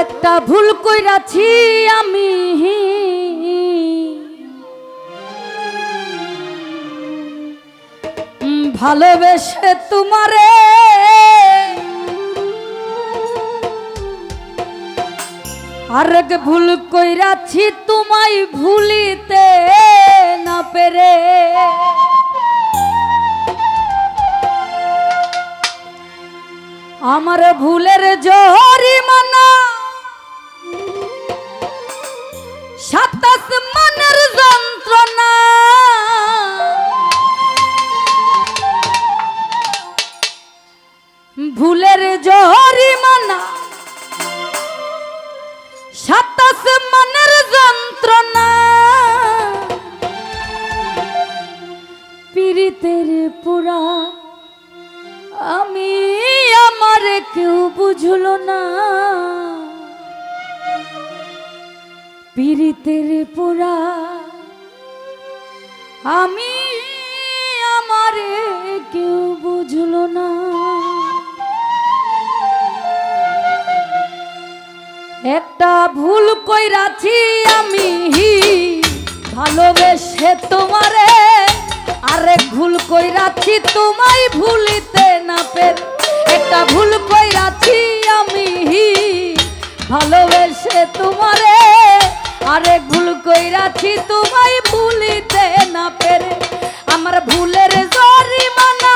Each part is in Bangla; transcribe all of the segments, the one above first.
একটা ভুল কইরাছি আমি ভালোবেসে তোমারে আরেক ভুল কইরাছি তোমায় ভুলিতে না পেরে আমার ভুলের জরিমানা 27 মনের যন্ত্রণা ভুলের জরিমানা 27 মনের যন্ত্রণা পীড়িতের পুরা আমি আমার কেউ বুঝলো না পীড়িতের পুরা আমি আমার কেউ বুঝলো না একটা ভুল কইরাছি আমি ভালোবেসে তোমারে আরেক ভুল কইরাছি তোমায় ভুলিতে না পেরে একটা ভুল কইরাছি আমি ভালোবেসে তোমারে আরেক ভুল কইরাছি তোমায় ভুলিতে না পেরে আমার ভুলের জরিমানা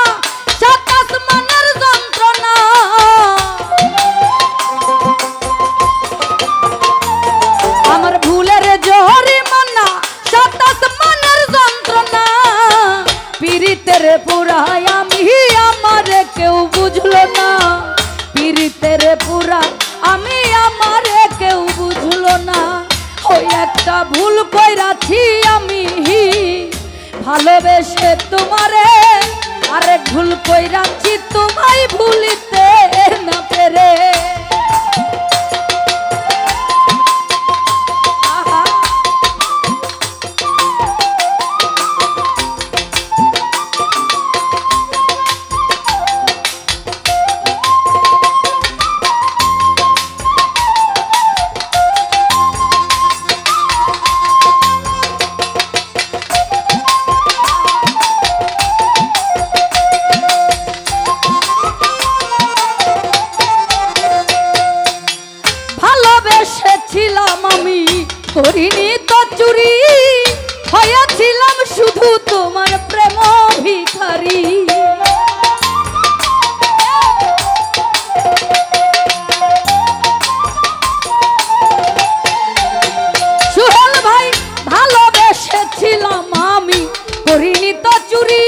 27 মনের যন্ত্রণা আমার ভুলের জরিমানা 27 মনের যন্ত্রণা পীড়িতের পুরা আমি আমার কেউ বুঝলো না পীড়িতের পুরা আমি আমার কেউ বুঝলো না ওই একটা ভুল কইরাছি আমি ভালোবেসে তোমারে আরেক ভুল কইরাছি তোমায় ভুলিতে না পেরে করিনি তো চুরি হয়েছিলাম শুধু তোমার প্রেম ভিখারি সোহেল ভাই ভালোবেসেছিলাম আমি করিনি তো চুরি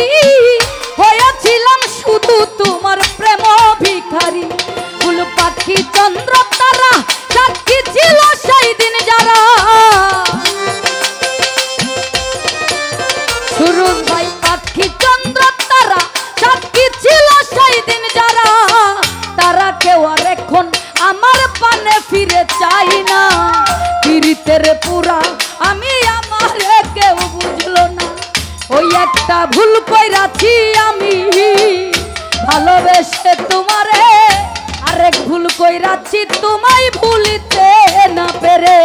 হয়েছিলাম শুধু তোমার প্রেম ভিখারি ফুল পাখি চন্দ্র তারা সাক্ষী ছিল সেই দিন যারা সুরুজ ভাই পাখি চন্দ্র তারা সাক্ষী ছিল সেই দিন যারা তারা কেউ আর এখন আমার পানে ফিরে চাই না পীড়িতের পুরা আমি আমার কেউ বুঝলো না ওই একটা ভুল কইরাছি আমি ভালোবেসে তোমারে আরেক ভুল কইরাছি তোমায় ভুলিতে না পেরে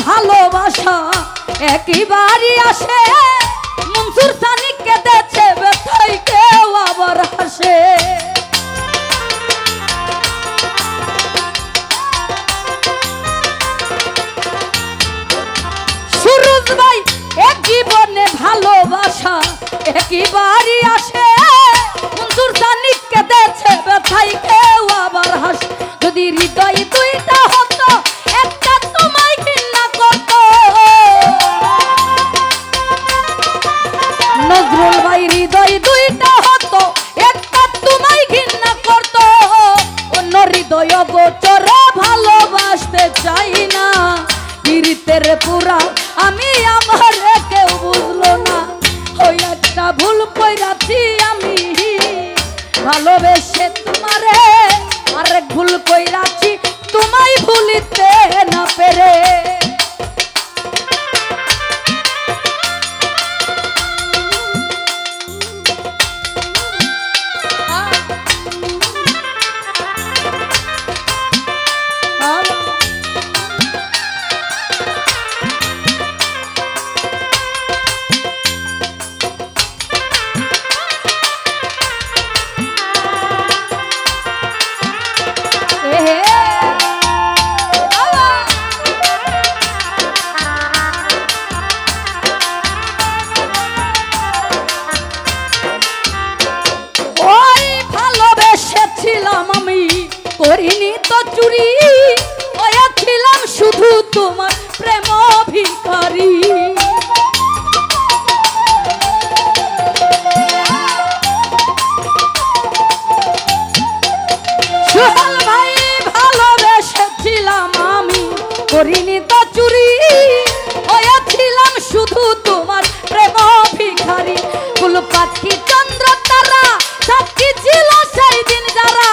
ভালোবাসা একইবারই আসে মনসুর সানি কেঁদেছে ব্যথায় কেউ আবার হাসে সুরুজ ভাই এক জীবনে ভালোবাসা একইবারই আসে মনসুর সানি কেঁদেছে ব্যথায় কেউ আবার হাসে যদি হৃদয় দুইটা হতো একটা তোমায় ঘৃণা করত নজরুল ভাই হৃদয় দুইটা হতো একটা তোমায় ঘৃণা করত অন্য হৃদয় গোচরে ভালোবাসতে চাই না পীড়িতের পুরা আমি আমার কেউ বুঝলো না ওই একটা ভুল কইরাছি আমি ভালোবেসে তোমারে আরেক ভুল কইরাছি তোমায় ভুলিতে না পেরে করিনি তো চুরি হয়েছিলাম শুধু তোমার প্রেম ভিখারি সোহেল ভাই ভালোবেসেছিলাম আমি করিনি তো চুরি হয়েছিলাম শুধু তোমার প্রেম ভিখারি ফুল পাখি চন্দ্র তারা সাক্ষী ছিল সেই দিন যারা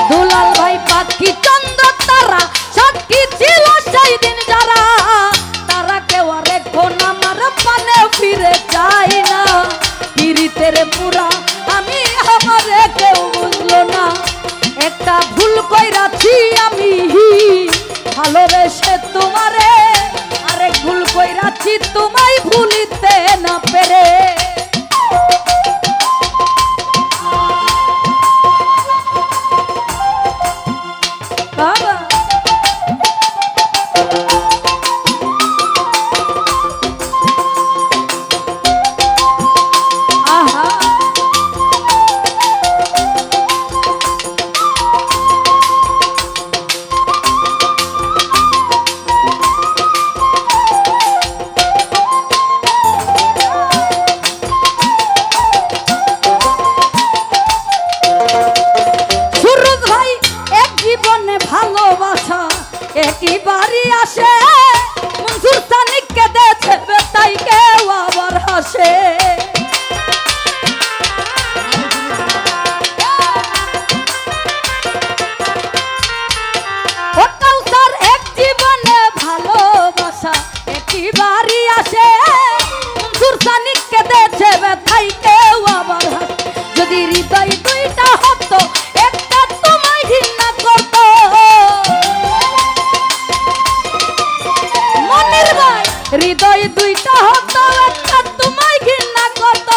দুলাল ভাই পাখি চন্দ্র তারা সাক্ষী ছিল সেই দিন যারা তারা কেউ আর এখন আমার পানে ফিরে যায় না পীড়িতের পুরা আমি আমারে কেউ বুঝলো না একটা ভুল কইরাছি আমি ভালোবেসে তোমারে আরেক ভুল কইরাছি তোমায় ভুলিতে না পেরে বাবা আহা ভালোবাসা একই বাড়ি আসে মনসুর সানিককে দেছে তাই কেউ আবার হাসে এক জীবনে ভালোবাসা একই বাড়ি আসে মনসুর সানিককে দেছে তাই কেউ আবার হাসে যদি হৃদয় দুইটা হতো একটা তোমায় ঘৃণা করতো হৃদয় দুইটা হতো একটা তোমায় ঘৃণা করত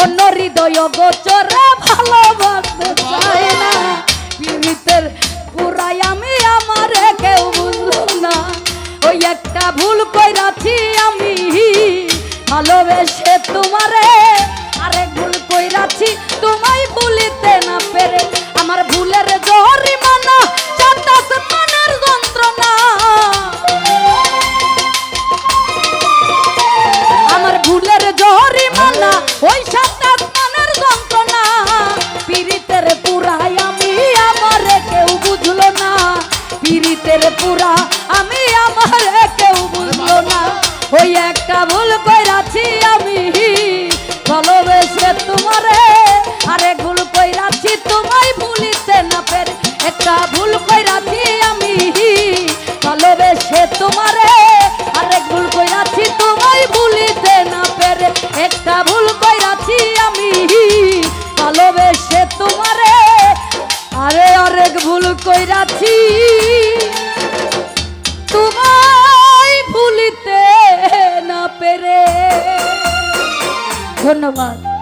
অন্য হৃদয় গোচরে ভালোবাসতে চাই না পীড়িতের পুরাই আমি আমারে কেউ বুঝলো না ওই একটা ভুল কইরাছি আমি ভালোবেসে তোমারে আরেক ভুল কইরাছি তোমায় ভুলিতে না পেরে আমার ভুলের জরিমানা সাতাশ মনের যন্ত্রণা আমার ভুলের জরিমানা ওই সাতাশ মনের যন্ত্রণা পীড়িতের পুরাই আমি আমারে কেউ বুঝলো না পীড়িতের পুরা আমি আমারে কেউ বুঝলো না ওই একটা ভুল কইরাছি আমি ভালোবেসে তোমারে আরেক ভুল কইরাছি তোমায় ভুলিতে না পেরে একটা ভুল কইরাছি আমি ভালোবেসে তোমারে আরেক ভুল কইরাছি তোমায় ভুলিতে না পেরে একটা ভুল কইরাছি আমি ভালোবেসে তোমারে আরেক ভুল কইরাছি তোমায় ভুলিতে না পেরে ধন্যবাদ।